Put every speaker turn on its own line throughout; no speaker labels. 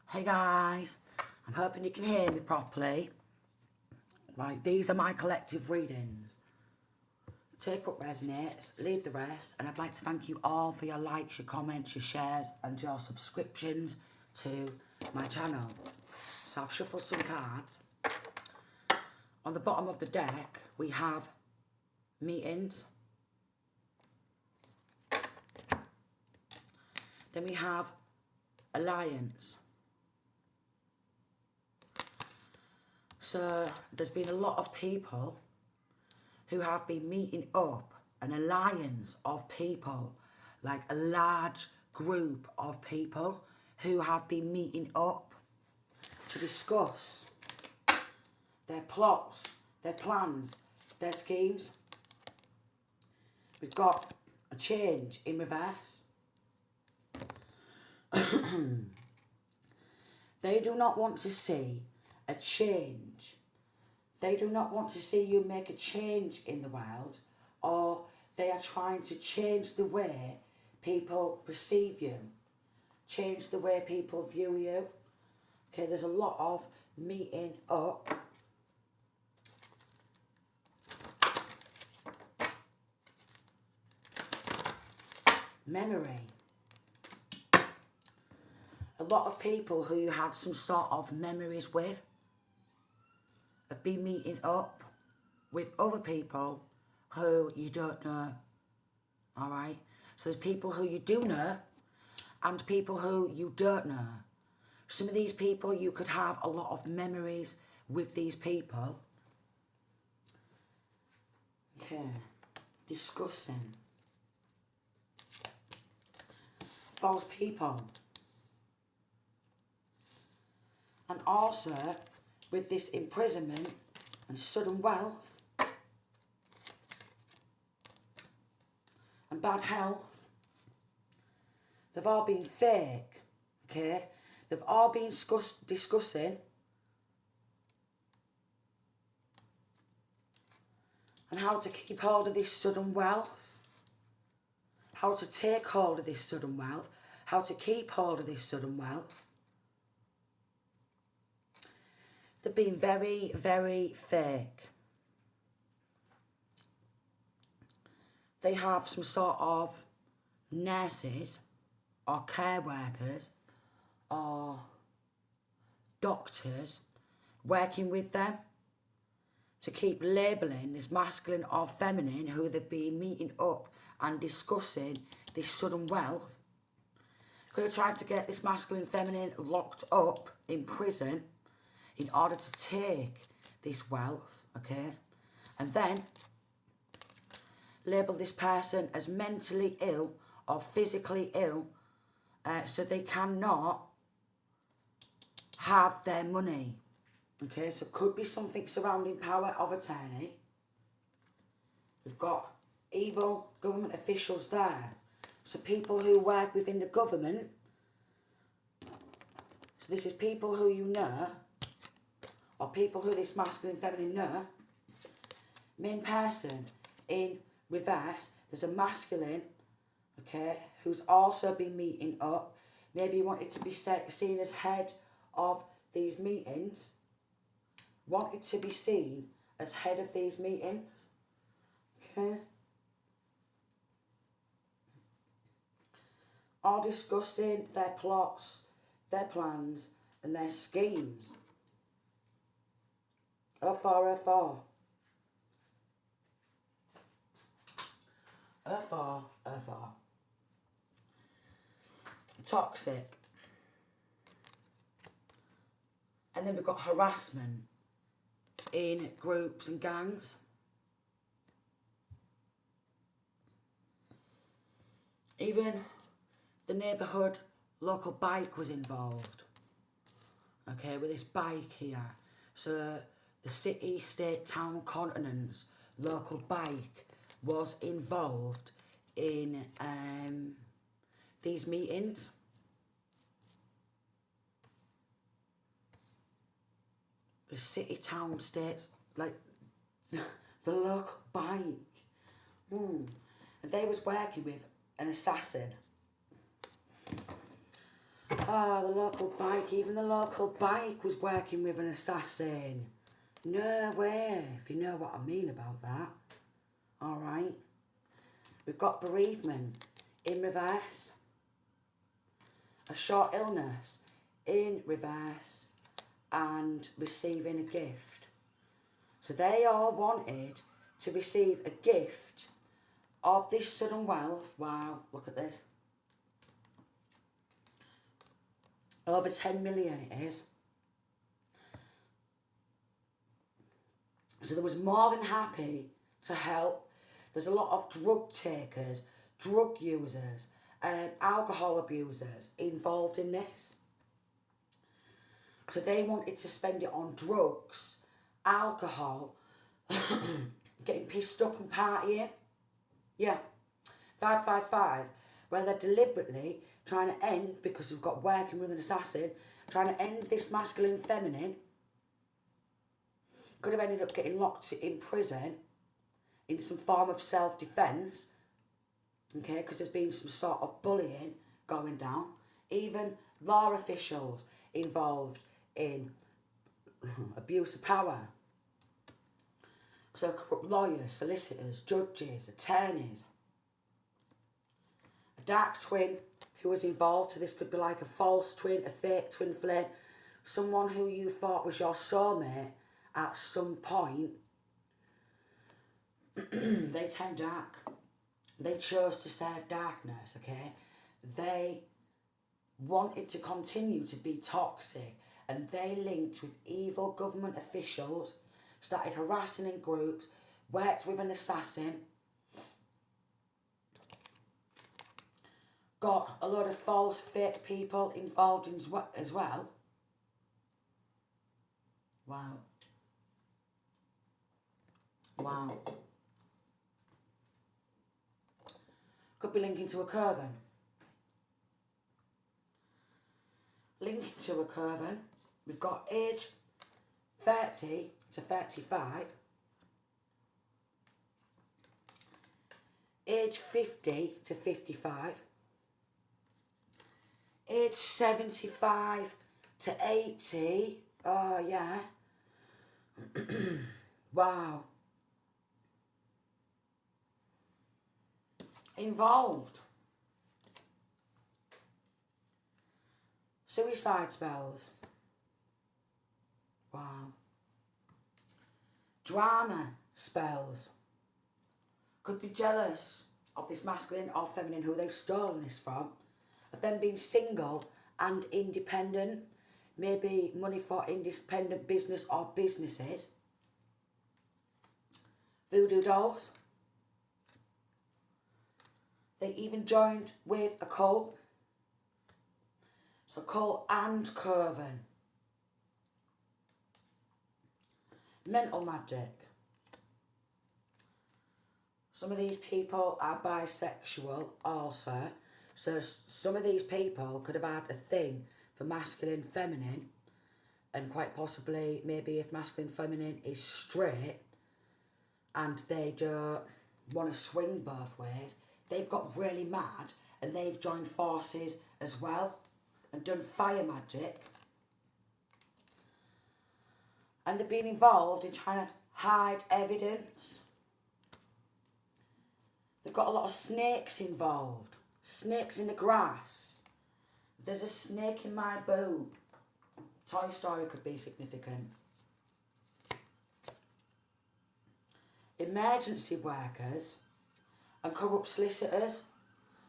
Hey guys, I'm hoping you can hear me properly. Right, these are my collective readings. Take what resonates, leave the rest, and I'd like to thank you all for your likes, your comments, your shares, and your subscriptions to my channel. So I've shuffled some cards. On the bottom of the deck, we have meetings. Then we have alliance. So there's been a lot of people who have been meeting up, an alliance of people, like a large group of people who have been meeting up to discuss their plots, their plans, their schemes. We've got a change in reverse. They do not want to see a change. They do not want to see you make a change in the world, or they are trying to change the way people perceive you, change the way people view you. Okay, there's a lot of meeting up. Memory. A lot of people who you had some sort of memories with have been meeting up with other people who you don't know. Alright? So there's people who you do know and people who you don't know. Some of these people, you could have a lot of memories with these people. Okay. Discussing. False people. And also, with this imprisonment and sudden wealth and bad health, they've all been fake, okay? They've all been discussing and how to keep hold of this sudden wealth, how to take hold of this sudden wealth, how to keep hold of this sudden wealth. They've been very, very fake. They have some sort of nurses or care workers or doctors working with them to keep labelling this masculine or feminine who they've been meeting up and discussing this sudden wealth. They're trying to get this masculine feminine locked up in prison in order to take this wealth, okay? And then label this person as mentally ill or physically ill so they cannot have their money, okay? So it could be something surrounding power of attorney. We've got evil government officials there. So people who work within the government. So this is people who you know, or people who this masculine feminine know. Main person in reverse, there's a masculine, okay, who's also been meeting up. Maybe wanted to be seen as head of these meetings. Wanted to be seen as head of these meetings. Okay. All discussing their plots, their plans, and their schemes. F4, F4. F4, F4. Toxic. And then we've got harassment in groups and gangs. Even the neighbourhood local bike was involved. Okay, with this bike here. So the city, state, town, continents local bike was involved in these meetings. The city, town, states, like the local bike. And they was working with an assassin. Oh, the local bike. Even the local bike was working with an assassin. No way, if you know what I mean about that. Alright. We've got bereavement in reverse. A short illness in reverse. And receiving a gift. So they all wanted to receive a gift of this sudden wealth. Wow, look at this. Over 10 million it is. So they was more than happy to help. There's a lot of drug takers, drug users, alcohol abusers involved in this. So they wanted to spend it on drugs, alcohol, getting pissed up and partying. Yeah. 555, where they're deliberately trying to end, because we've got working with an assassin, trying to end this masculine feminine. Could have ended up getting locked in prison in some form of self-defence. Okay, because there's been some sort of bullying going down. Even law officials involved in abuse of power. So corrupt lawyers, solicitors, judges, attorneys. A dark twin who was involved, so this could be like a false twin, a fake twin flame, someone who you thought was your soulmate at some point. They turned dark. They chose to serve darkness, okay? They wanted to continue to be toxic, and they linked with evil government officials, started harassing in groups, worked with an assassin, got a lot of false, fake people involved in as well. Wow. Wow. Could be linking to a Curvin. Linking to a Curvin, we've got age 30 to 35, age 50 to 55, age 75 to 80. Oh, yeah. Wow. Involved. Suicide spells. Wow. Drama spells. Could be jealous of this masculine or feminine who they've stolen this from, of them being single and independent, maybe money for independent business or businesses. Voodoo dolls. They even joined with a cult. So cult and Curvin. Mental magic. Some of these people are bisexual also. So some of these people could have had a thing for masculine, feminine, and quite possibly maybe if masculine, feminine is straight and they don't want to swing both ways, they've got really mad and they've joined forces as well and done fire magic. And they've been involved in trying to hide evidence. They've got a lot of snakes involved. Snakes in the grass. There's a snake in my boob. Toy Story could be significant. Emergency workers and corrupt solicitors.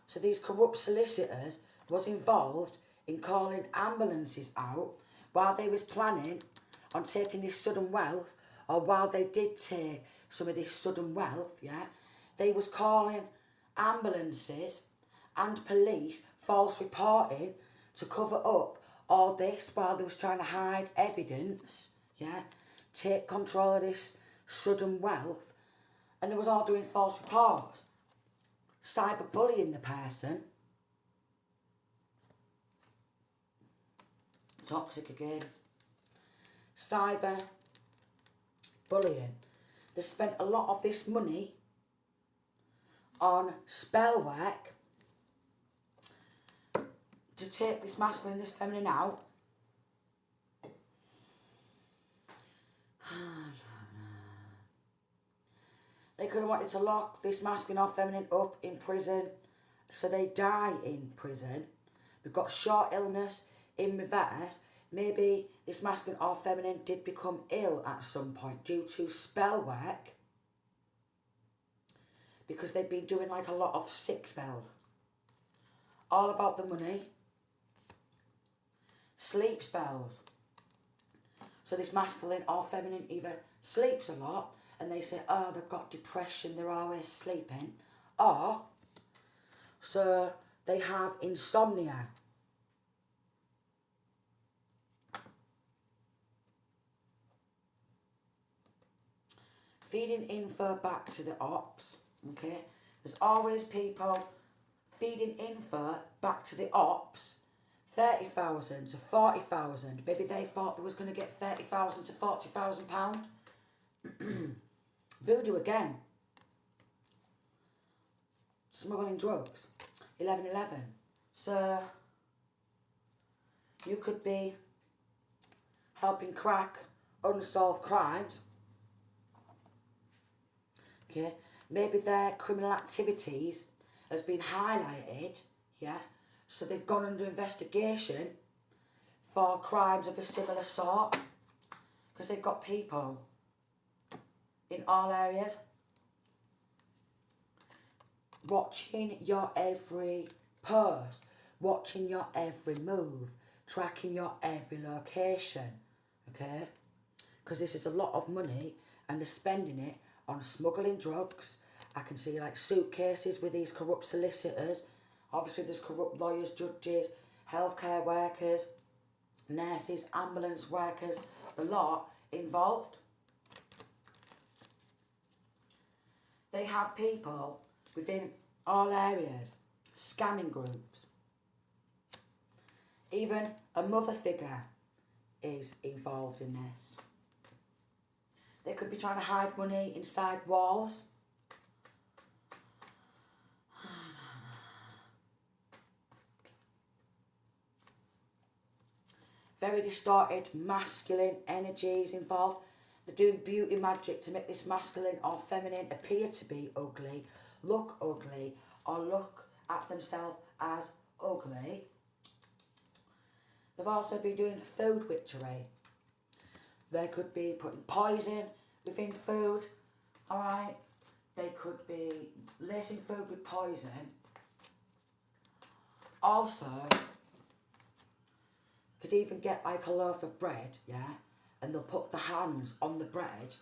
So these corrupt solicitors was involved in calling ambulances out while they was planning on taking this sudden wealth, or while they did take some of this sudden wealth, yeah, they was calling ambulances and police false reporting to cover up all this while they was trying to hide evidence, yeah, take control of this sudden wealth, and they was all doing false reports, cyberbullying the person. Toxic again. Cyber bullying. They spent a lot of this money on spell work to take this masculine, this feminine out. They could have wanted to lock this masculine or feminine up in prison, so they die in prison. We've got short illness in reverse. Maybe this masculine or feminine did become ill at some point due to spell work, because they've been doing like a lot of sick spells. All about the money. Sleep spells. So this masculine or feminine either sleeps a lot and they say, oh, they've got depression, they're always sleeping. Or, so they have insomnia. Feeding info back to the ops, okay? There's always people feeding info back to the ops, 30,000 to 40,000. Maybe they thought they was going to get 30,000 to 40,000 pound. Voodoo again. Smuggling drugs, 1111. So you could be helping crack unsolved crimes. Okay, maybe their criminal activities has been highlighted, yeah, so they've gone under investigation for crimes of a similar sort, because they've got people in all areas watching your every post, watching your every move, tracking your every location, okay, because this is a lot of money and they're spending it on smuggling drugs. I can see like suitcases with these corrupt solicitors. Obviously there's corrupt lawyers, judges, healthcare workers, nurses, ambulance workers, the lot involved. They have people within all areas, scamming groups. Even a mother figure is involved in this. They could be trying to hide money inside walls. Very distorted masculine energies involved. They're doing beauty magic to make this masculine or feminine appear to be ugly, look ugly, or look at themselves as ugly. They've also been doing food witchery. They could be putting poison within food, alright? They could be lacing food with poison. Also, could even get like a loaf of bread, yeah? And they'll put the hands on the bread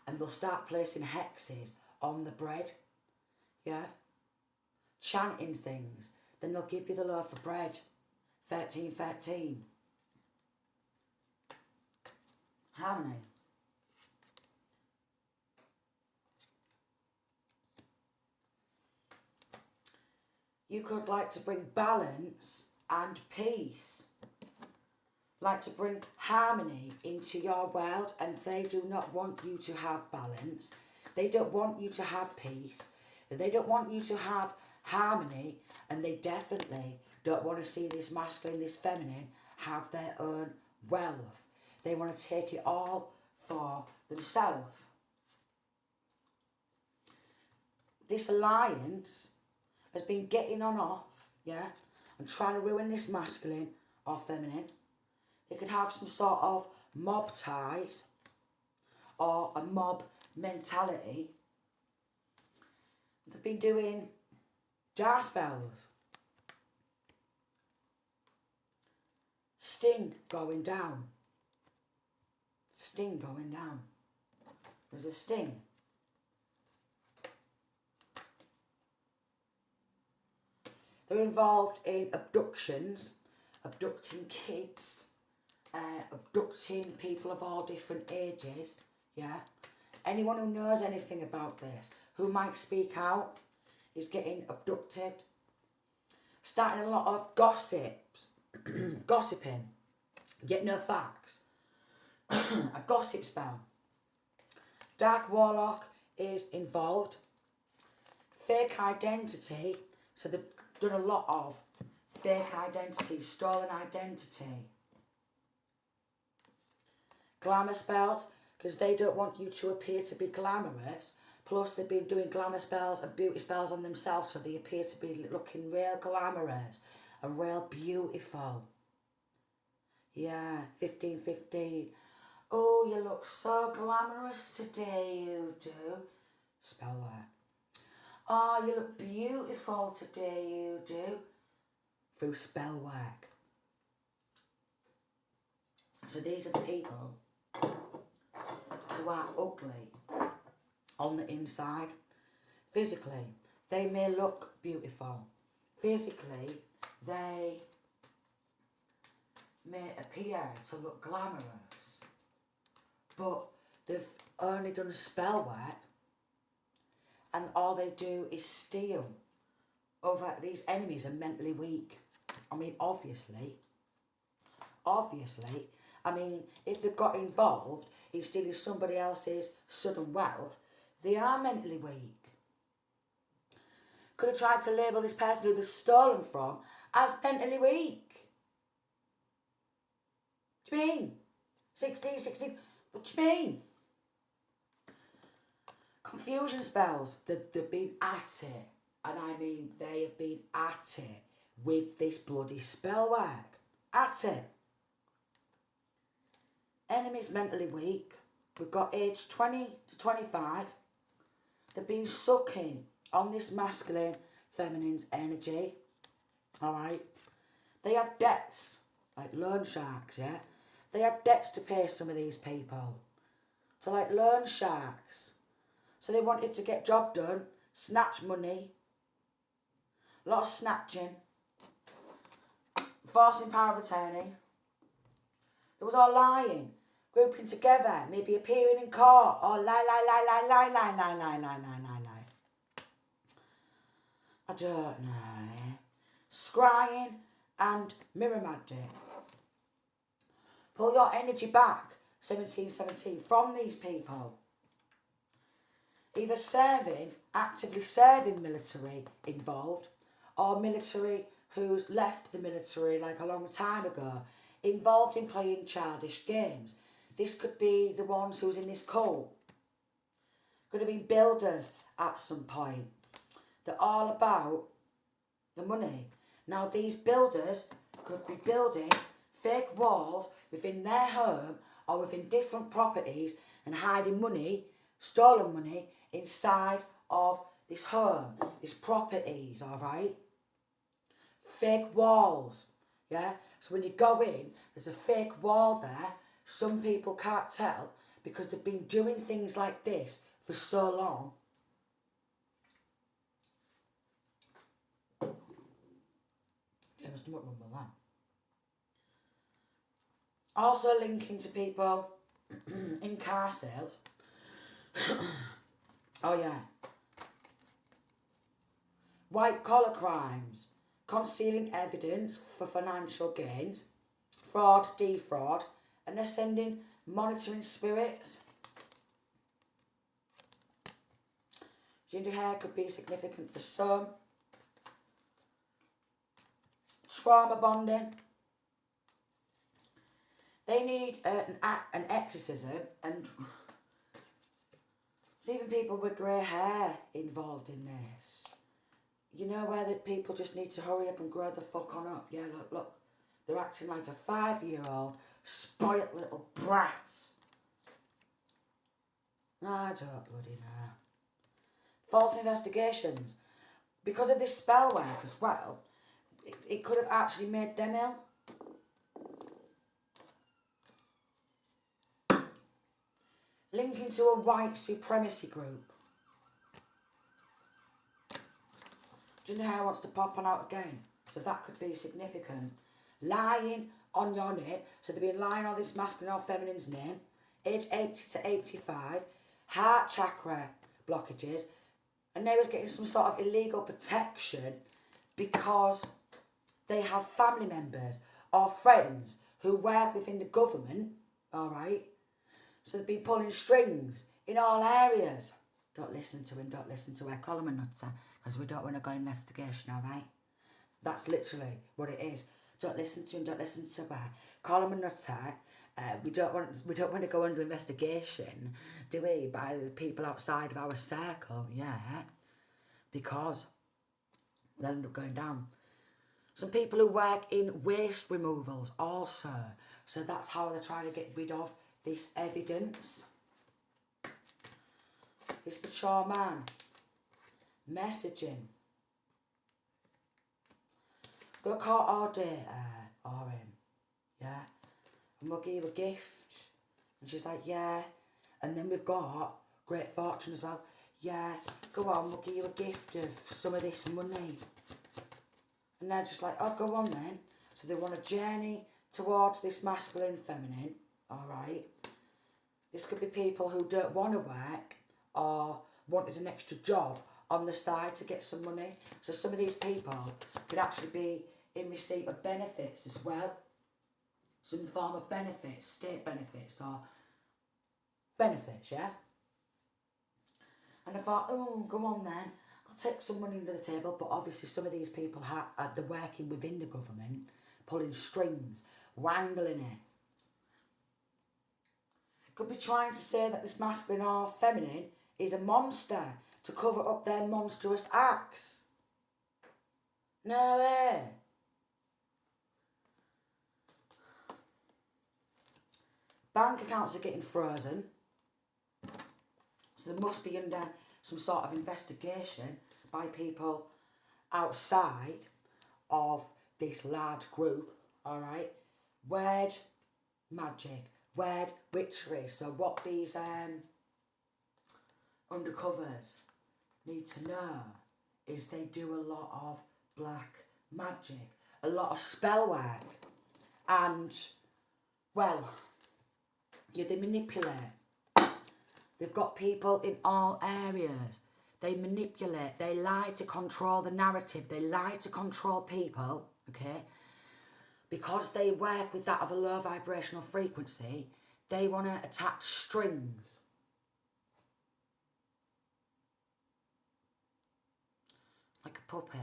and they'll start placing hexes on the bread, yeah? Chanting things. Then they'll give you the loaf of bread. 1313. Harmony. You could like to bring balance and peace. Like to bring harmony into your world, and they do not want you to have balance. They don't want you to have peace. They don't want you to have harmony, and they definitely don't want to see this masculine, this feminine have their own wealth. They want to take it all for themselves. This alliance has been getting on off, yeah, and trying to ruin this masculine or feminine. They could have some sort of mob ties or a mob mentality. They've been doing jar spells. Sting going down. Sting going down. There's a sting. They're involved in abductions, abducting kids, abducting people of all different ages, yeah. Anyone who knows anything about this, who might speak out, is getting abducted. Starting a lot of gossips, gossiping, get no facts. A gossip spell. Dark Warlock is involved. Fake identity, so they've done a lot of fake identity, stolen identity. Glamour spells, because they don't want you to appear to be glamorous. Plus, they've been doing glamour spells and beauty spells on themselves, so they appear to be looking real glamorous and real beautiful. Yeah, 1515. Oh, you look so glamorous today, you do. Spell work. Oh, you look beautiful today, you do. Through spell work. So these are the people who are ugly on the inside. Physically, they may look beautiful. Physically, they may appear to look glamorous. But they've only done spell work, and all they do is steal. Over these enemies are mentally weak. I mean, obviously, I mean, if they've got involved in stealing somebody else's sudden wealth, they are mentally weak. Could have tried to label this person who they've stolen from as mentally weak. What do you mean? 16, what do you mean? Confusion spells, they've been at it. And I mean, they have been at it with this bloody spell work. At it. Enemies mentally weak. We've got age 20 to 25. They've been sucking on this masculine, feminine's energy. Alright? They had debts, like loan sharks, yeah? They had debts to pay some of these people. So like loan sharks. So they wanted to get job done, snatch money, a lot of snatching, forcing power of attorney. It was all lying, grouping together, maybe appearing in court, or lie. I don't know. Scrying and mirror magic. Pull your energy back, 1717, from these people. Either actively serving military involved, or military who's left the military like a long time ago, involved in playing childish games. This could be the ones who's in this cult. Could have been builders at some point. They're all about the money. Now these builders could be building fake walls within their home or within different properties and hiding money, stolen money, inside of this home, these properties, alright? Fake walls, yeah? So when you go in, there's a fake wall there. Some people can't tell because they've been doing things like this for so long. Yeah, my stomach rumble that. Also linking to people in car sales. Oh yeah. White collar crimes, concealing evidence for financial gains, fraud, defraud, and ascending monitoring spirits. Ginger hair could be significant for some. Trauma bonding. They need an exorcism, and there's even people with grey hair involved in this. You know where that people just need to hurry up and grow the fuck on up. Yeah, look. They're acting like a 5-year-old, spoilt little brats. I don't bloody know. False investigations. Because of this spell work as well, it could have actually made them ill. Linking to a white supremacy group. Ginger hair wants to pop on out again, so that could be significant. Lying on your name, so they've been lying on this masculine or feminine's name, age 80 to 85, heart chakra blockages, and they was getting some sort of illegal protection because they have family members or friends who work within the government, alright? So they've been pulling strings in all areas. Don't listen to him, don't listen to her. Call him a nutter, because we don't want to go investigation, alright? That's literally what it is. Don't listen to him, don't listen to her. Call him a nutter. We don't want to go under investigation, do we, by the people outside of our circle, yeah. Because they'll end up going down. Some people who work in waste removals also. So that's how they're trying to get rid of this evidence. This mature man messaging. Go court all day, or him, yeah, and we'll give you a gift. And she's like, yeah. And then we've got Great Fortune as well. Yeah, go on, we'll give you a gift of some of this money. And they're just like, oh, go on then. So they want a journey towards this masculine feminine, all right? This could be people who don't want to work or wanted an extra job on the side to get some money. So some of these people could actually be in receipt of benefits as well. Some form of benefits, state benefits or benefits, yeah? And I thought, oh, go on then. I'll take some money under the table, but obviously some of these people they're working within the government, pulling strings, wrangling it. Could be trying to say that this masculine or feminine is a monster to cover up their monstrous acts. No way. Bank accounts are getting frozen. So they must be under some sort of investigation by people outside of this large group, alright? Word magic, word witchery. So what these undercovers need to know is they do a lot of black magic, a lot of spell work, and, well, yeah, they manipulate. They've got people in all areas. They manipulate, they lie to control the narrative, they lie to control people, okay? Because they work with that of a low vibrational frequency, they want to attach strings. Like a puppet.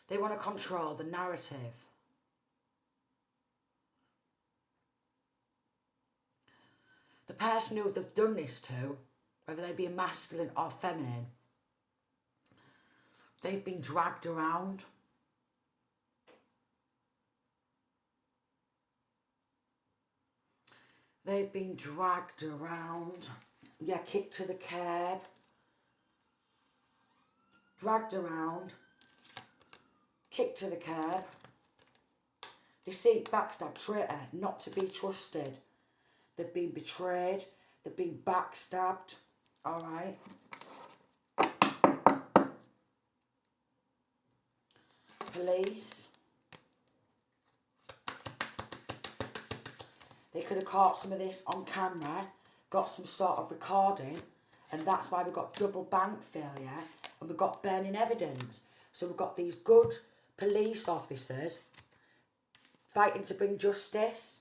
They want to control the narrative. The person who they've done this to, whether they be masculine or feminine, they've been dragged around. They've been dragged around. Yeah, kicked to the curb. Dragged around. Kicked to the curb. Deceit, backstab, traitor, not to be trusted. They've been betrayed. They've been backstabbed. Alright. Police. They could have caught some of this on camera, got some sort of recording, and that's why we've got double bank failure and we've got burning evidence. So we've got these good police officers fighting to bring justice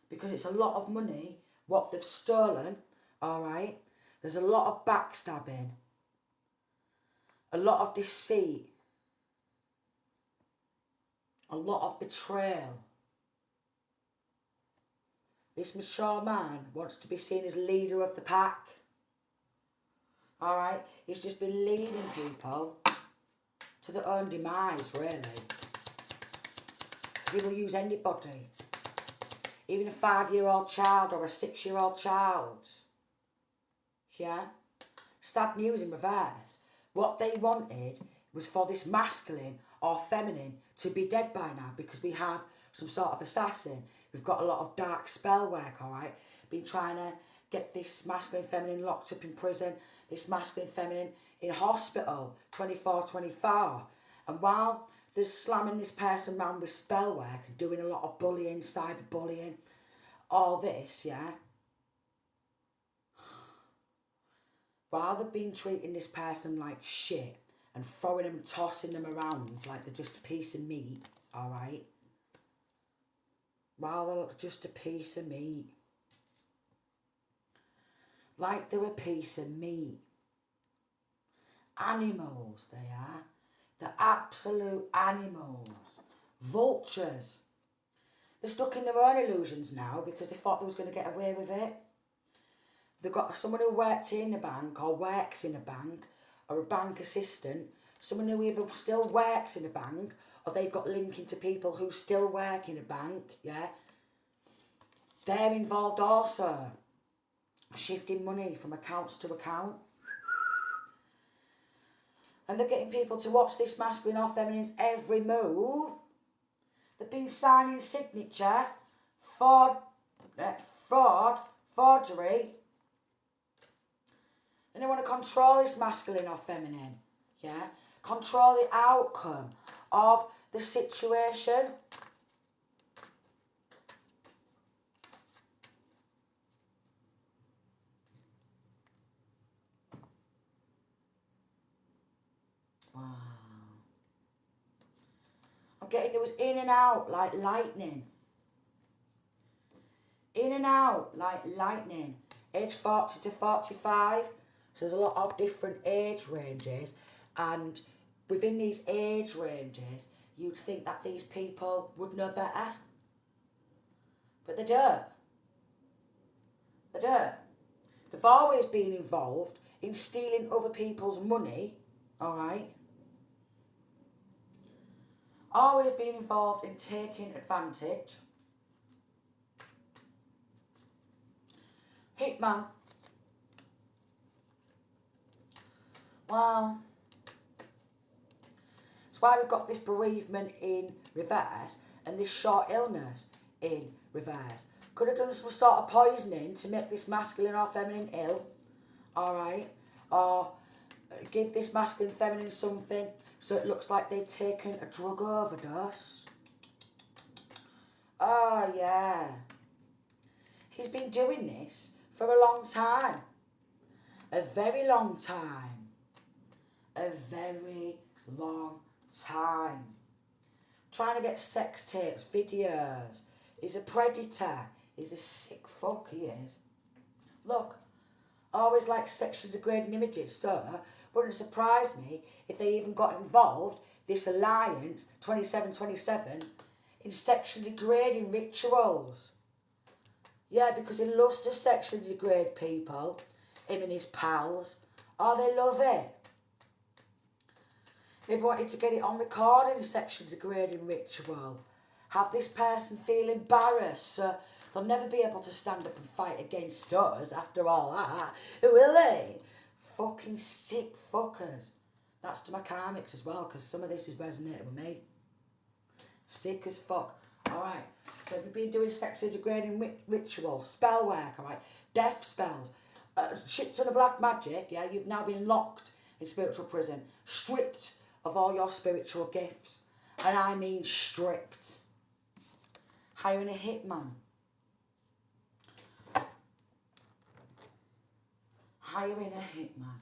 because it's a lot of money what they've stolen, alright? There's a lot of backstabbing, a lot of deceit, a lot of betrayal. This mature man wants to be seen as leader of the pack. Alright? He's just been leading people to their own demise, really. Because he will use anybody. Even a 5-year-old child or a 6-year-old child. Yeah? Sad news in reverse. What they wanted was for this masculine or feminine to be dead by now because we have some sort of assassin. We've got a lot of dark spell work, alright? Been trying to get this masculine feminine locked up in prison, this masculine feminine in hospital, 24/24. And while they're slamming this person round with spell work and doing a lot of bullying, cyberbullying, all this, yeah? While they've been treating this person like shit and throwing them, tossing them around like they're just a piece of meat, alright? While they're just a piece of meat. Like they're a piece of meat. Animals, they are. They're absolute animals. Vultures. They're stuck in their own illusions now because they thought they was going to get away with it. They've got someone who worked in a bank or works in a bank or a bank assistant, someone who either still works in a bank or they've got linking to people who still work in a bank, yeah? They're involved also. Shifting money from accounts to account. And they're getting people to watch this masculine or feminine's every move. They've been signing signature, forgery. And they want to control this masculine or feminine, yeah? Control the outcome of the situation. Wow. I'm getting it was in and out like lightning. In and out like lightning. Age 40 to 45. So there's a lot of different age ranges. And within these age ranges, you'd think that these people would know better. But they don't. They don't. They've always been involved in stealing other people's money, alright? Always been involved in taking advantage. Hitman. Well, that's why we've got this bereavement in reverse and this short illness in reverse. Could have done some sort of poisoning to make this masculine or feminine ill, alright? Or give this masculine feminine something so it looks like they've taken a drug overdose. Oh, yeah. He's been doing this for a long time. A very long time. A very long time. Trying to get sex tapes, videos. He's a predator. He's a sick fuck, he is. Look, I always like sexually degrading images, so wouldn't surprise me if they even got involved, this alliance, 2727, in sexually degrading rituals. Yeah, because he loves to sexually degrade people, him and his pals. Oh, they love it. Maybe wanted to get it on recording, sexually degrading ritual. Have this person feel embarrassed, so they'll never be able to stand up and fight against us after all that. Will they? Fucking sick fuckers. That's to my karmics as well, because some of this is resonating with me. Sick as fuck. Alright, so if you've been doing sexually degrading rituals, spell work, alright, death spells, shit ton of black magic, yeah, you've now been locked in spiritual prison, stripped of all your spiritual gifts. And I mean stripped. Hiring a hitman. Hiring a hitman.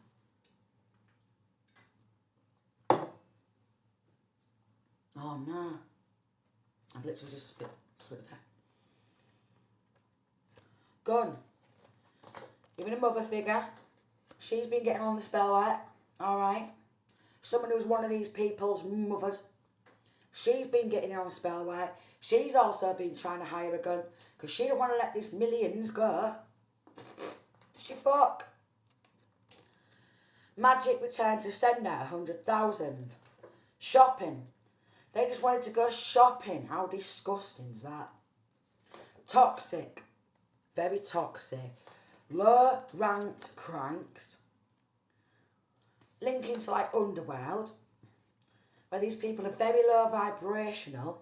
Oh no. I've literally just spit that. Gun. Even a mother figure. She's been getting on the spell work. Alright. Someone who's one of these people's mothers. She's been getting on spell work. She's also been trying to hire a gun because she don't want to let these millions go. She fuck. Magic returned to sender 100,000. Shopping. They just wanted to go shopping. How disgusting is that? Toxic. Very toxic. Low ranked cranks. Linking to like Underworld, where these people are very low vibrational.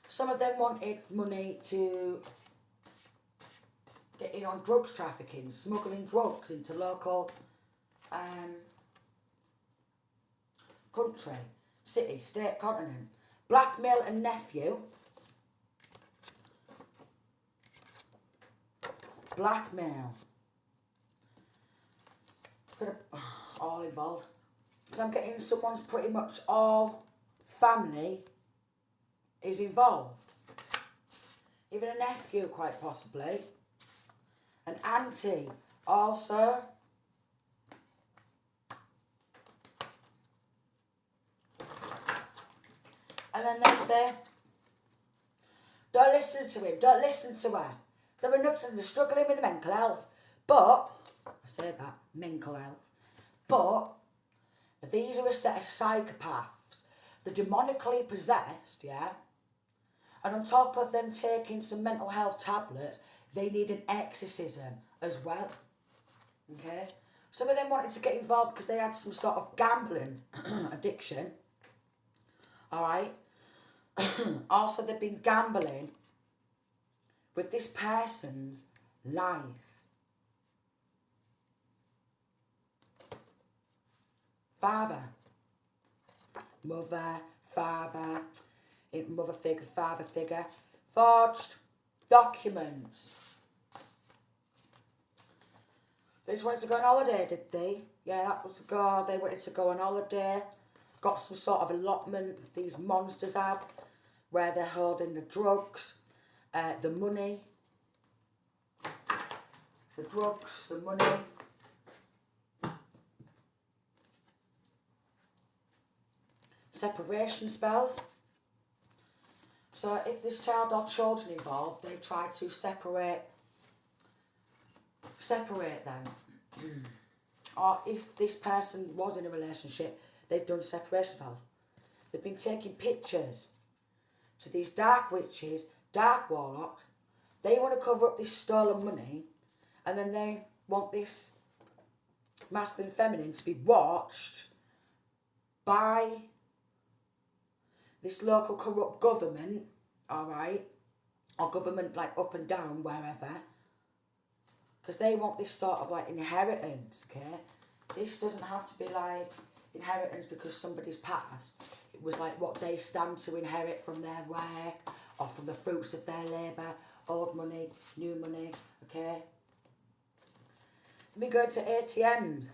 Some of them wanted money to get in on drugs trafficking, smuggling drugs into local country, city, state, continent. Blackmail and nephew. Blackmail. All involved. Because I'm getting someone's pretty much all family is involved. Even a nephew, quite possibly. An auntie, also. And then they say, don't listen to him, don't listen to her. They're nuts and they're struggling with mental health. But, I say that, mental health. But, these are a set of psychopaths. They're demonically possessed, yeah? And on top of them taking some mental health tablets, they need an exorcism as well. Okay? Some of them wanted to get involved because they had some sort of gambling addiction. Alright? Also, they've been gambling with this person's life. Father. Mother, father, mother figure, father figure. Forged documents. They just wanted to go on holiday, did they? Yeah, that was the goal. They wanted to go on holiday. Got some sort of allotment these monsters have, where they're holding the drugs, the money. The drugs, the money. Separation spells. So if there's child or children involved, they try to separate them. Or if this person was in a relationship, they've done separation spells. They've been taking pictures to these dark witches, dark warlocks. They want to cover up this stolen money, and then they want this masculine feminine to be watched by this local corrupt government, alright, or government like up and down, wherever, because they want this sort of like inheritance, okay? This doesn't have to be like inheritance because somebody's passed. It was like what they stand to inherit from their work or from the fruits of their labour, old money, new money, okay? Me going to ATMs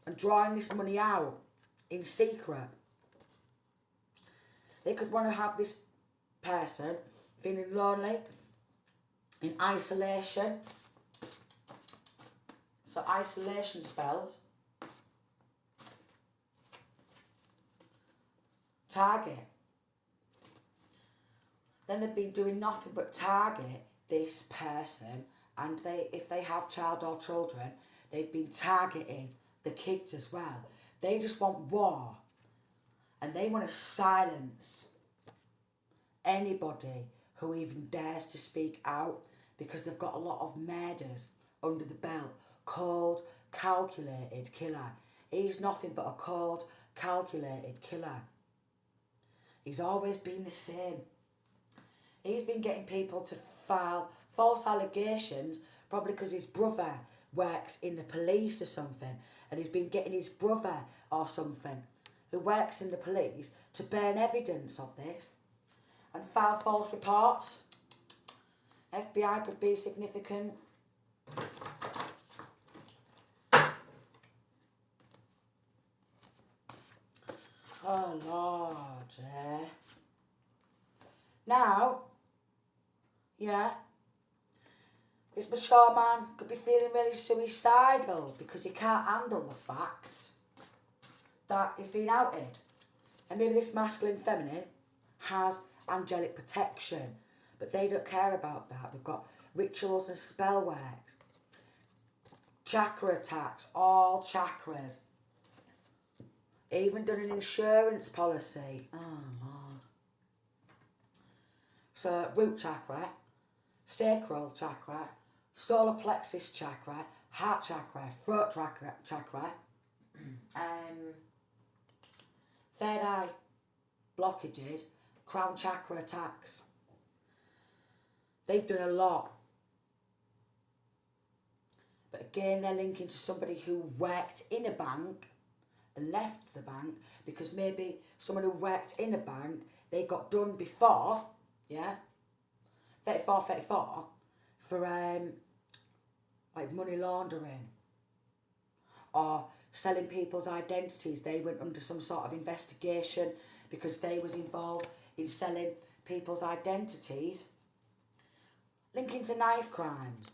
and drawing this money out in secret. They could want to have this person feeling lonely, in isolation. So isolation spells. Target. Then they've been doing nothing but target this person, and if they have child or children, they've been targeting the kids as well. They just want war. And they want to silence anybody who even dares to speak out, because they've got a lot of murders under the belt. Cold, calculated killer. He's nothing but a cold, calculated killer. He's always been the same. He's been getting people to file false allegations, probably because his brother works in the police or something, and he's been getting his brother or something who works in the police to burn evidence of this and file false reports. FBI could be significant. Oh Lord, yeah. Now, yeah, this mature man could be feeling really suicidal because he can't handle the fact that he's been outed. And maybe this masculine feminine has angelic protection, but they don't care about that. We've got rituals and spell works, chakra attacks, all chakras. Even done an insurance policy. Oh Lord. So root chakra, sacral chakra, solar plexus chakra, heart chakra, throat chakra, third eye blockages, crown chakra attacks. They've done a lot. But again, they're linking to somebody who worked in a bank and left the bank, because maybe someone who worked in a bank, they got done before, yeah, 34 for like money laundering or selling people's identities. They went under some sort of investigation because they was involved in selling people's identities. Linking to knife crimes.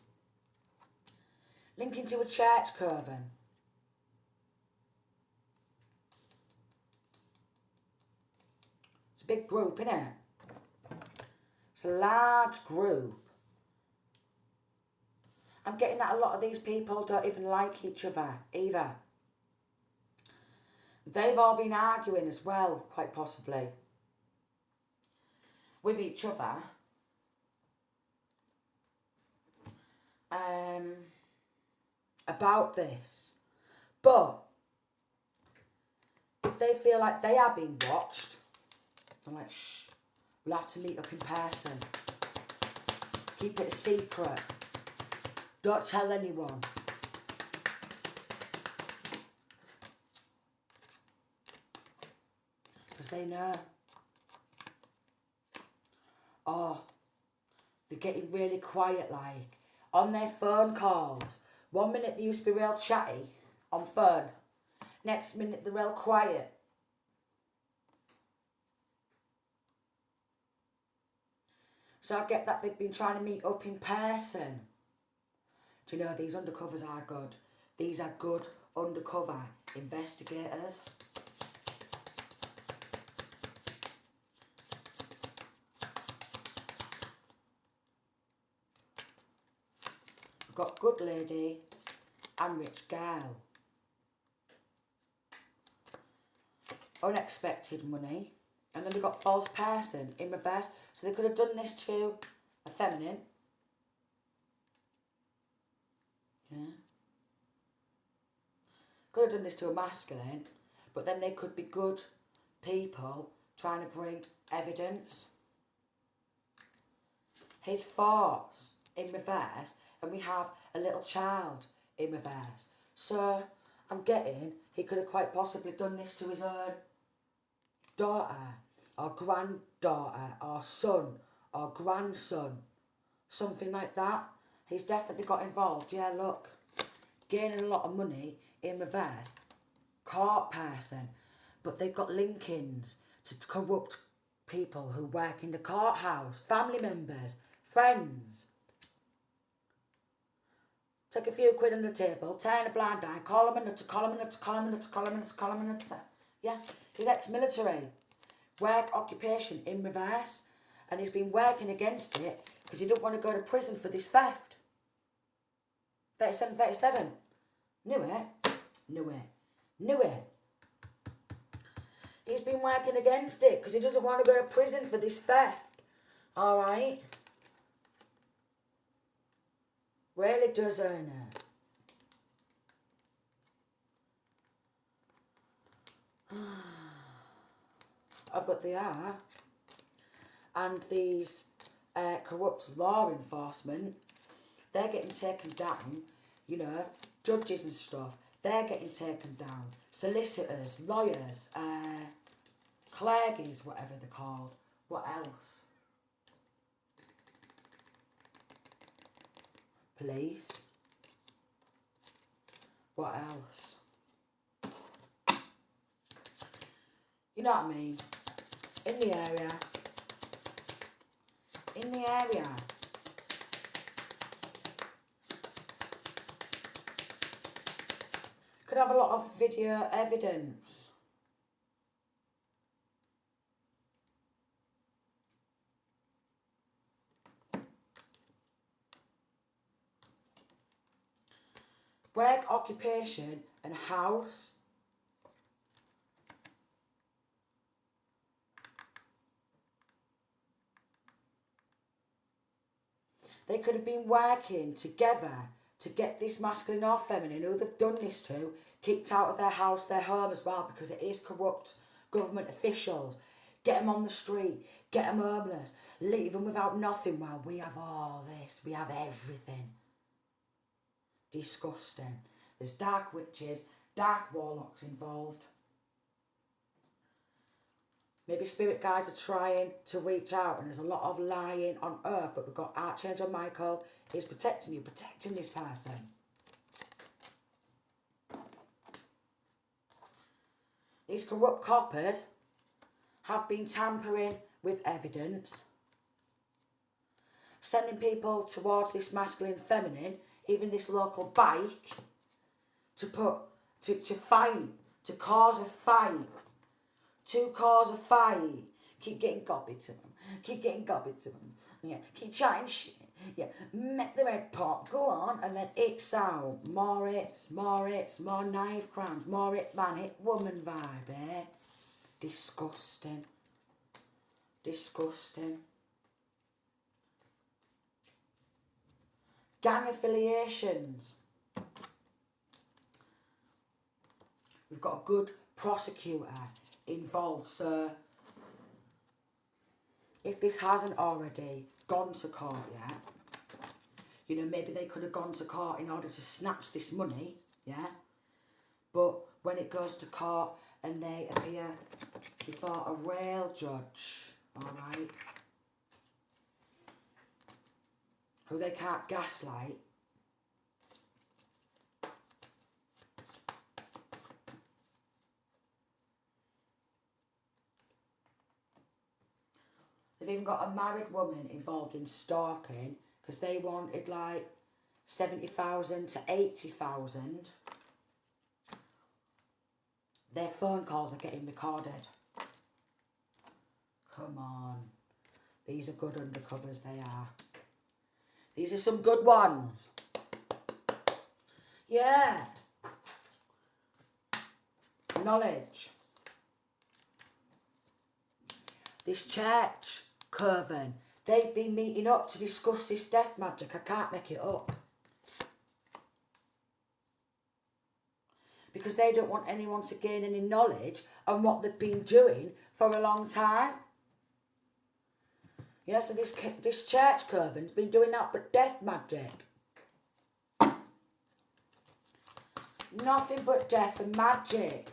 Linking to a church coven. a big group, innit? It's a large group. I'm getting that a lot of these people don't even like each other either. They've all been arguing as well, quite possibly, with each other. About this. But if they feel like they are being watched, I'm like, shh, we'll have to meet up in person. Keep it a secret. Don't tell anyone. Because they know. Oh, they're getting really quiet, like, on their phone calls. 1 minute they used to be real chatty on phone. Next minute they're real quiet. So I get that they've been trying to meet up in person. Do you know, these undercovers are good. These are good undercover investigators. We've got good lady and rich girl. Unexpected money. And then we've got false person in reverse. So they could have done this to a feminine. Yeah. Could have done this to a masculine. But then they could be good people trying to bring evidence. His force in reverse. And we have a little child in reverse. So I'm getting he could have quite possibly done this to his own daughter or granddaughter or son or grandson. Something like that. He's definitely got involved. Yeah, look. Gaining a lot of money in reverse. Court person. But they've got link-ins to corrupt people who work in the courthouse. Family members. Friends. Take a few quid on the table, turn a blind eye, call him a nutter, call him a nutter, call him a nutter, call him a nutter, call him a nutter. Yeah, he's ex-military. Work occupation in reverse. And he's been working against it because he didn't want to go to prison for this theft. 37. Knew it. Knew it. Knew it. He's been working against it because he doesn't want to go to prison for this theft. Alright? Really does earn it. But they are. And these corrupt law enforcement, they're getting taken down. You know, judges and stuff, they're getting taken down. Solicitors, lawyers, clergies, whatever they're called. What else? Police. What else? You know what I mean? In the area. In the area. Could have a lot of video evidence. Work, occupation and house. They could have been working together to get this masculine or feminine who they've done this to kicked out of their house, their home as well, because it is corrupt government officials. Get them on the street, get them homeless, leave them without nothing while we have all this, we have everything. Disgusting. There's dark witches, dark warlocks involved. Maybe spirit guides are trying to reach out and there's a lot of lying on earth, but we've got Archangel Michael. He's protecting you, protecting this person. These corrupt coppers have been tampering with evidence, sending people towards this masculine feminine, even this local bike, to fight, to cause a fight. To cause a fight. Keep getting gobby to them. Keep getting gobby to them. Yeah, keep chatting shit. Yeah, make the red pop, go on, and then it's out. More hits, more knife crimes, more hit man, hit woman vibe, eh? Disgusting. Disgusting. Gang affiliations. We've got a good prosecutor involved, so if this hasn't already gone to court yet, you know, maybe they could have gone to court in order to snatch this money, yeah? But when it goes to court and they appear before a real judge, alright, who they can't gaslight, they've even got a married woman involved in stalking because they wanted like 70,000 to 80,000. Their phone calls are getting recorded. Come on. These are good undercovers, they are. These are some good ones. Yeah. Knowledge. This church, Coven, they've been meeting up to discuss this death magic. I can't make it up. Because they don't want anyone to gain any knowledge on what they've been doing for a long time. Yeah, so this church Coven's been doing that but death magic. Nothing but death and magic.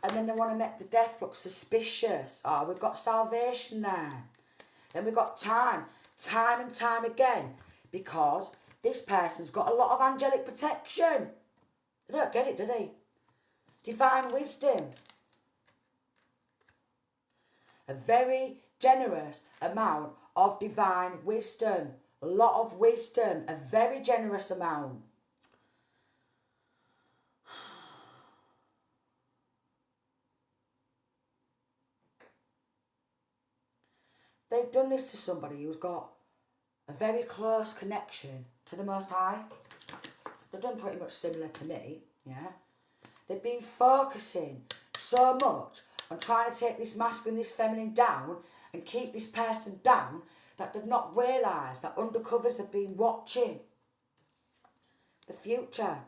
And then they want to make the death look suspicious. Oh, we've got salvation there. Then we've got time and time again. Because this person's got a lot of angelic protection. They don't get it, do they? Divine wisdom. A very generous amount of divine wisdom. A lot of wisdom. A very generous amount. They've done this to somebody who's got a very close connection to the Most High. They've done pretty much similar to me, yeah. They've been focusing so much on trying to take this masculine, this feminine down and keep this person down that they've not realised that undercovers have been watching the future.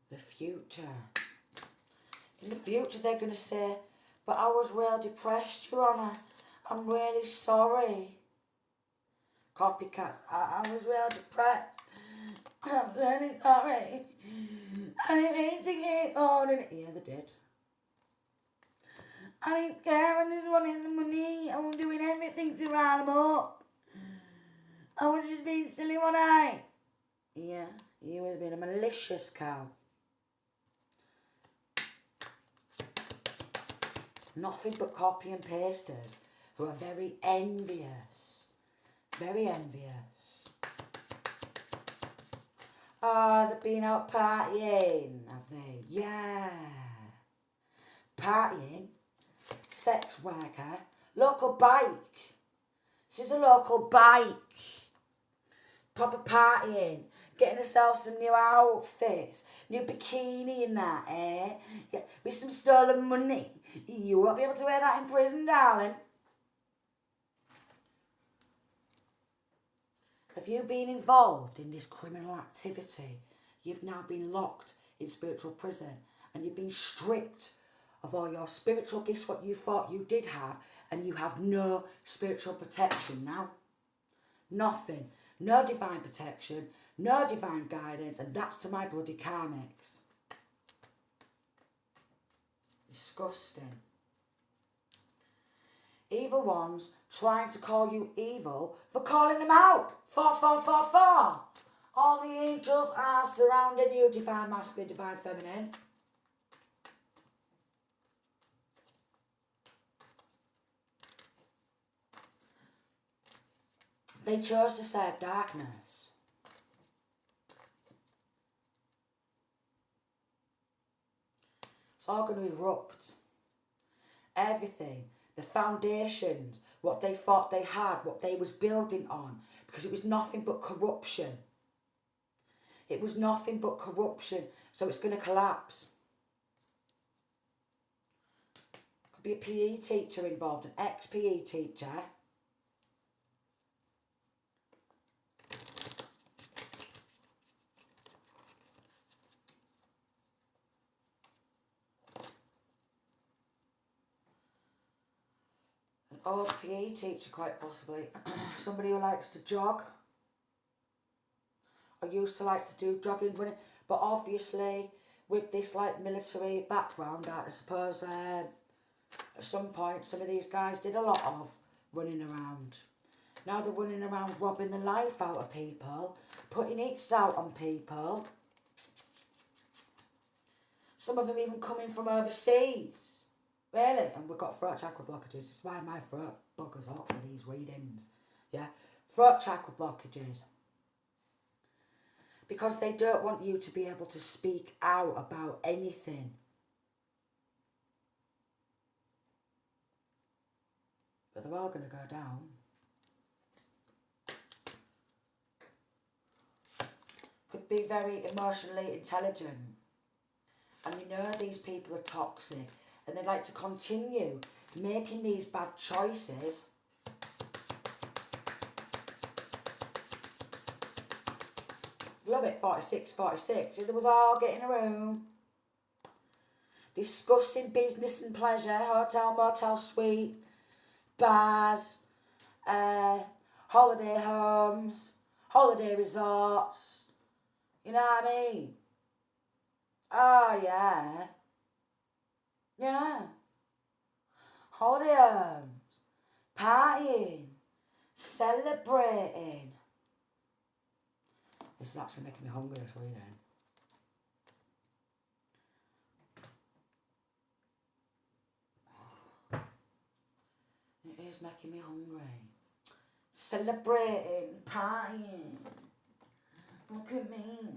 The future. In the future they're going to say, but I was well depressed, Your Honour. I'm really sorry. Copycats, I was well depressed. I'm really sorry. I didn't mean to keep holding it. Yeah, they did. I didn't care, I just wanted the money. I was doing everything to rile them up. I was just being silly, wasn't I? Yeah, you was being a malicious cow. Nothing but copy and pasters who are very envious. Very envious. Oh, they've been out partying, have they? Yeah. Partying. Sex worker. Local bike. This is a local bike. Proper partying. Getting herself some new outfits. New bikini and that, eh? Yeah, with some stolen money. You won't be able to wear that in prison, darling. Have you been involved in this criminal activity? You've now been locked in spiritual prison and you've been stripped of all your spiritual gifts, what you thought you did have, and you have no spiritual protection now. Nothing. No divine protection, no divine guidance, and that's to my bloody karmics. Disgusting. Evil ones trying to call you evil for calling them out. For. All the angels are surrounding you, divine masculine, divine feminine. They chose to serve darkness. It's all going to erupt. Everything. The foundations. What they thought they had. What they was building on. Because it was nothing but corruption. It was nothing but corruption. So it's going to collapse. Could be a PE teacher involved. An ex-PE teacher. Or PE teacher, quite possibly. Somebody who likes to jog. Or used to like to do jogging, running. But obviously, with this like military background, I suppose at some point, some of these guys did a lot of running around. Now they're running around robbing the life out of people. Putting hits out on people. Some of them even coming from overseas. Really? And we've got throat chakra blockages. This is why my throat buggers up with these readings. Yeah? Throat chakra blockages. Because they don't want you to be able to speak out about anything. But they're all going to go down. Could be very emotionally intelligent. And you know these people are toxic. And they'd like to continue making these bad choices. Love it, 46, 46. They was all getting a room. Discussing business and pleasure, hotel, motel, suite, bars, holiday homes, holiday resorts. You know what I mean? Oh, yeah. Yeah. Holiday homes, partying, celebrating. This is actually making me hungry, this reading. It is making me hungry. Celebrating, partying. Look at me.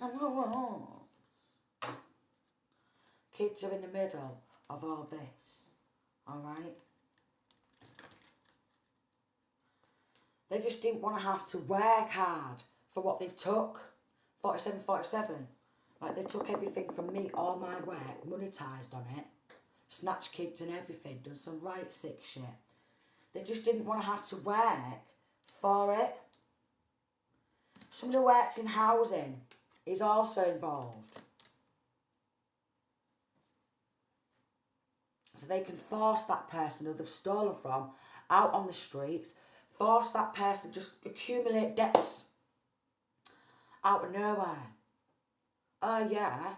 I'm gross. Kids are in the middle of all this. Alright? They just didn't want to have to work hard for what they've took. 47, 47. Like, they took everything from me, all my work, monetised on it. Snatched kids and everything, done some right sick shit. They just didn't want to have to work for it. Someone who works in housing is also involved. So they can force that person who they've stolen from out on the streets, force that person to just accumulate debts out of nowhere. Oh yeah,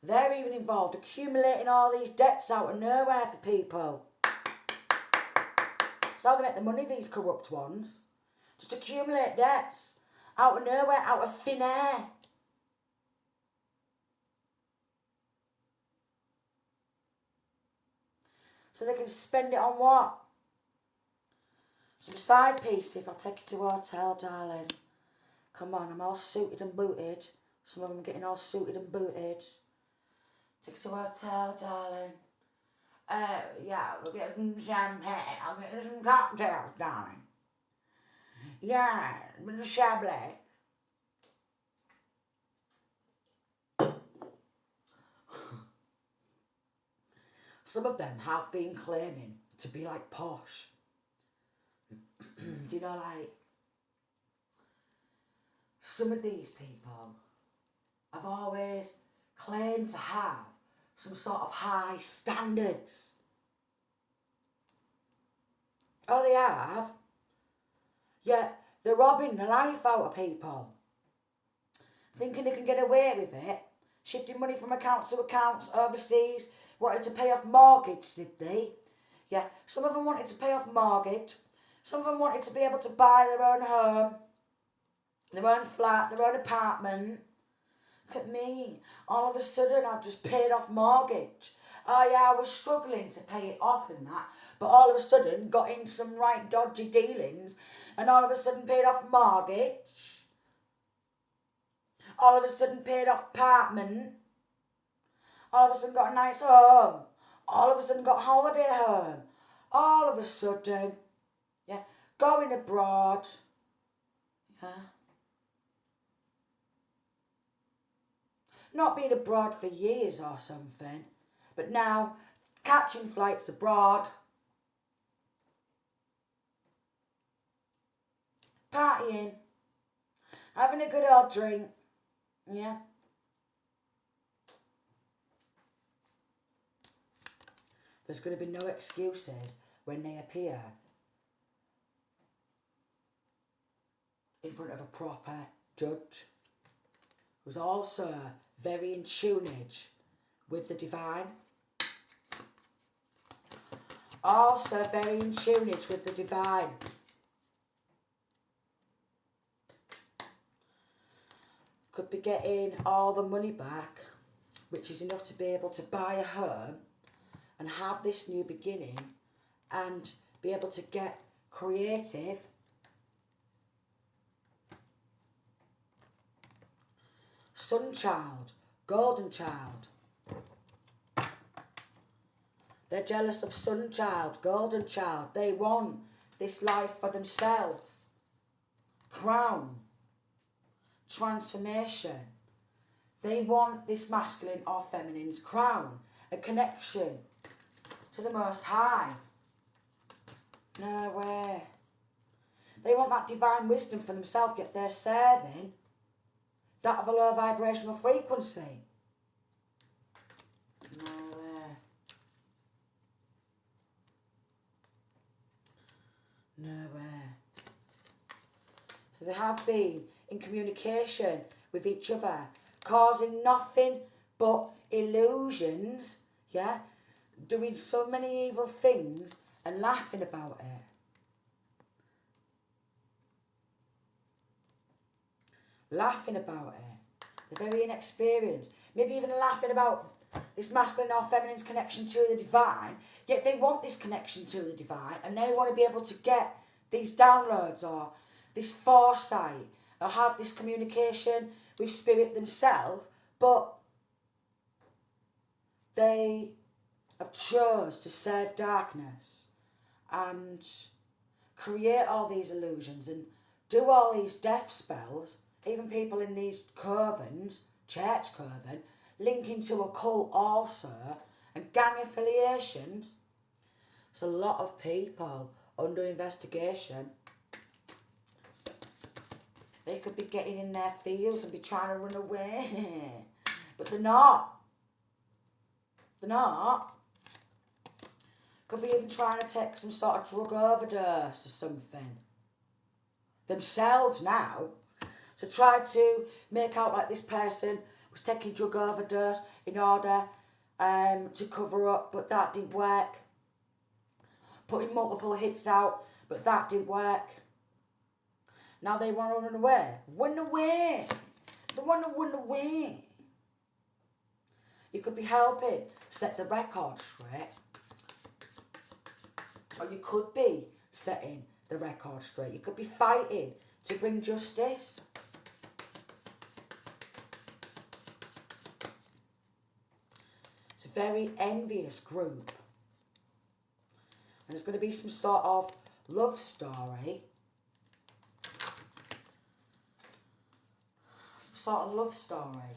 they're even involved, accumulating all these debts out of nowhere for people. That's how they make the money, these corrupt ones. Just accumulate debts out of nowhere, out of thin air. So they can spend it on what? Some side pieces. I'll take you to a hotel, darling. Come on, I'm all suited and booted. Some of them getting all suited and booted. Take you to a hotel, darling. Yeah, we'll get some champagne. I'll get you some cocktails, darling. Yeah, a bit of Chablis. Some of them have been claiming to be like posh. Do you know, like, some of these people have always claimed to have some sort of high standards. Oh, they have. Yet they're robbing the life out of people. Thinking they can get away with it. Shifting money from accounts to accounts overseas. Wanted to pay off mortgage, did they? Yeah, some of them wanted to pay off mortgage. Some of them wanted to be able to buy their own home, their own flat, their own apartment. Look at me. All of a sudden, I've just paid off mortgage. Oh yeah, I was struggling to pay it off and that. But all of a sudden, got in some right dodgy dealings. And all of a sudden, paid off mortgage. All of a sudden, paid off apartment. All of a sudden got a nice home. All of a sudden got a holiday home. All of a sudden, yeah, going abroad. Yeah. Not been abroad for years or something. But now, catching flights abroad. Partying. Having a good old drink. Yeah. There's going to be no excuses when they appear in front of a proper judge who's also very in tunage with the divine. Also very in tunage with the divine. Could be getting all the money back, which is enough to be able to buy a home and have this new beginning and be able to get creative. Sun child, golden child. They're jealous of sun child, golden child. They want this life for themselves. Crown. Transformation. They want this masculine or feminine's crown. A connection to the Most High. No way. They want that divine wisdom for themselves, yet they're serving that of a low vibrational frequency. No way. No way. So they have been in communication with each other, causing nothing but illusions, yeah? Doing so many evil things and laughing about it. Laughing about it. They're very inexperienced. Maybe even laughing about this masculine or feminine's connection to the divine, yet they want this connection to the divine and they want to be able to get these downloads or this foresight or have this communication with spirit themselves, but they have chose to serve darkness and create all these illusions and do all these death spells. Even people in these covens, church coven, linking to a cult also, and gang affiliations. There's a lot of people under investigation. They could be getting in their fields and be trying to run away. But they're not. They're not. Could be even trying to take some sort of drug overdose or something. Themselves now. So try to make out like this person was taking drug overdose in order to cover up, but that didn't work. Putting multiple hits out, but that didn't work. Now they want to run away. Run away! They want to run away. You could be helping set the record straight. Or you could be setting the record straight. You could be fighting to bring justice. It's a very envious group. And there's going to be some sort of love story. Some sort of love story.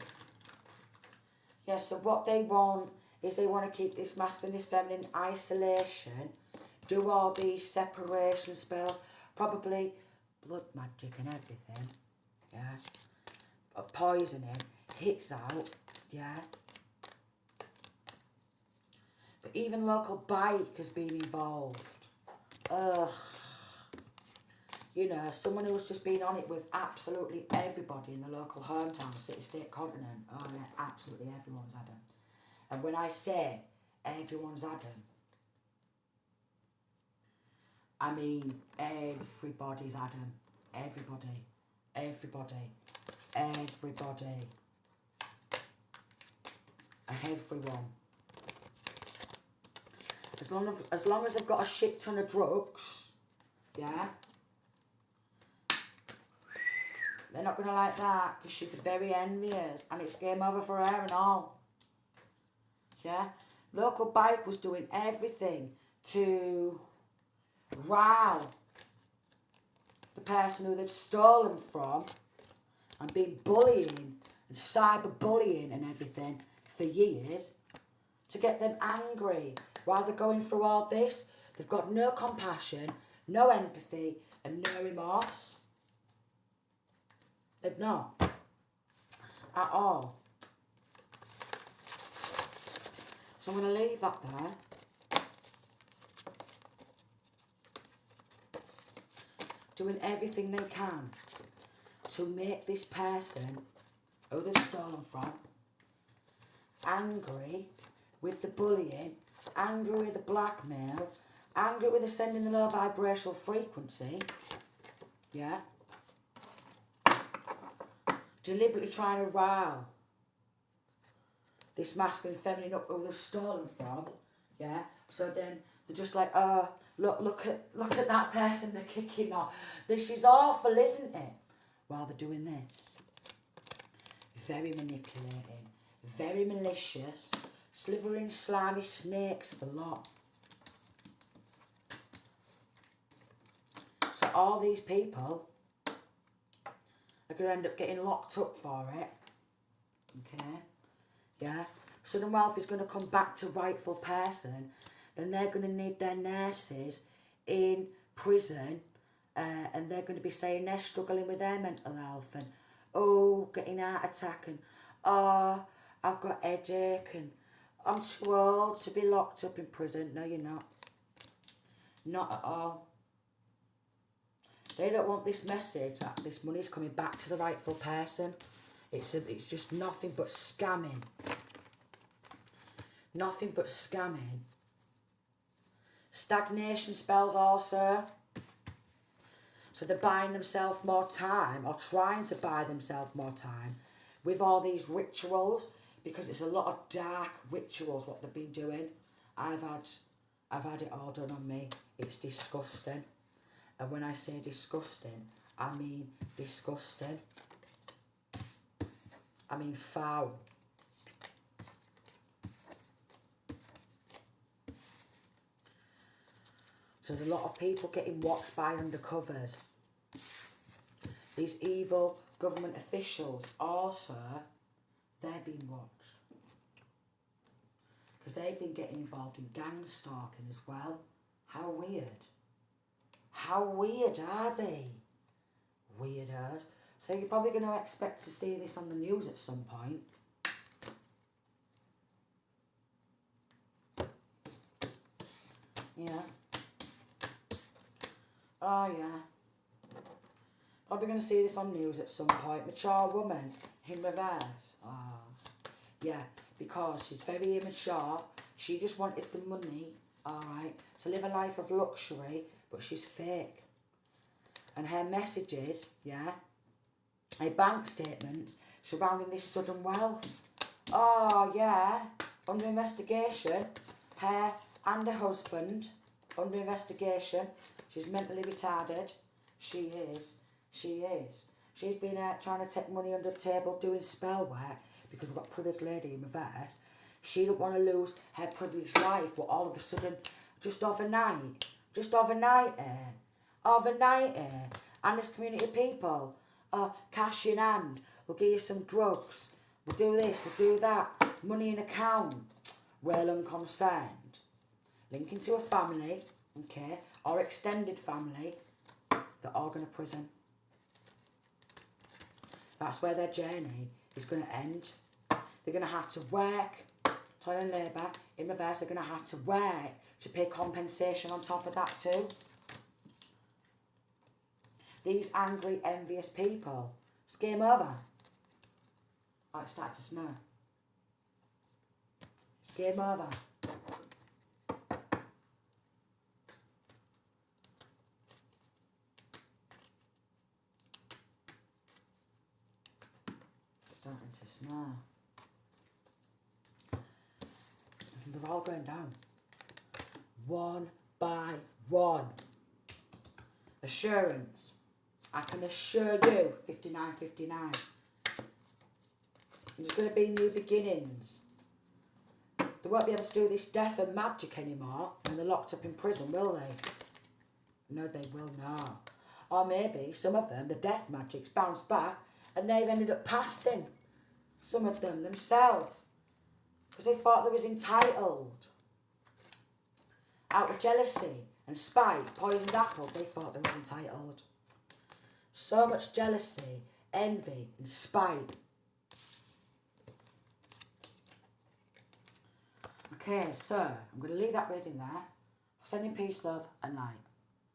Yeah, so what they want is they want to keep this masculine, this feminine in isolation. Do all these separation spells. Probably blood magic and everything. Yeah. Poisoning. Hits out. Yeah. But even local bike has been involved. Ugh. You know, someone who's just been on it with absolutely everybody in the local hometown, city, state, continent. Oh yeah, absolutely everyone's had them. And when I say everyone's had them, I mean everybody's had them. Everybody. Everybody. Everybody. Everyone. As long as they've got a shit ton of drugs, yeah, they're not going to like that because she's very envious and it's game over for her and all. Yeah? Local bike was doing everything to rile the person who they've stolen from and been bullying and cyberbullying and everything for years to get them angry while they're going through all this. They've got no compassion, no empathy and no remorse. They've not. At all. So I'm going to leave that there. Doing everything they can to make this person who they've stolen from angry with the bullying, angry with the blackmail, angry with the sending the low vibrational frequency. Yeah. Deliberately trying to rile this masculine feminine up who they've stolen from. Yeah. So then they're just like, oh, look at that person they're kicking off. This is awful, isn't it? While they're doing this. Very manipulating, very malicious, slithering, slimy snakes, the lot. So all these people are going to end up getting locked up for it. Okay? Yeah? Sudden wealth is going to come back to rightful person. Then they're going to need their nurses in prison. And they're going to be saying they're struggling with their mental health. And, oh, getting heart attack. And, oh, I've got headache. And I'm too old to be locked up in prison. No, you're not. Not at all. They don't want this message that this money's coming back to the rightful person. It's just nothing but scamming. Nothing but scamming. Stagnation spells also. So they're buying themselves more time, or trying to buy themselves more time, with all these rituals, because it's a lot of dark rituals what they've been doing. I've had it all done on me. It's disgusting. And when I say disgusting, I mean disgusting. I mean foul. So there's a lot of people getting watched by undercovers. These evil government officials also, they're being watched. Because they've been getting involved in gang stalking as well. How weird. How weird are they? Weirdos. So you're probably going to expect to see this on the news at some point. Yeah. Oh, yeah. Probably going to see this on news at some point. Mature woman in reverse. Oh. Yeah, because she's very immature. She just wanted the money, alright, to live a life of luxury, but she's fake. And her messages, yeah, her bank statements surrounding this sudden wealth. Oh, yeah, under investigation. Her and her husband, under investigation. She's mentally retarded. She is. She is. She's been trying to take money under the table, doing spell work, because we've got a privileged lady in reverse. She don't want to lose her privileged life, but all of a sudden, just overnight, and this community of people, cash in hand, we'll give you some drugs, we'll do this, we'll do that, money in account, well unconcerned. Linking to a family, okay, or extended family, they're all going to prison. That's where their journey is going to end. They're going to have to work, toil and labour, in reverse, they're going to have to work to pay compensation on top of that too. These angry, envious people, it's game over. Oh, it's starting to snow. It's game over. Starting to snow. And they're all going down. One by one. Assurance. I can assure you, 5959. There's going to be new beginnings. They won't be able to do this death and magic anymore when they're locked up in prison, will they? No, they will not. Or maybe some of them, the death magic's bounced back and they've ended up passing. Some of them themselves. Because they thought they was entitled. Out of jealousy and spite, poisoned apple, they thought they was entitled. So much jealousy, envy and spite. Okay, so I'm going to leave that reading there. Sending peace, love and light.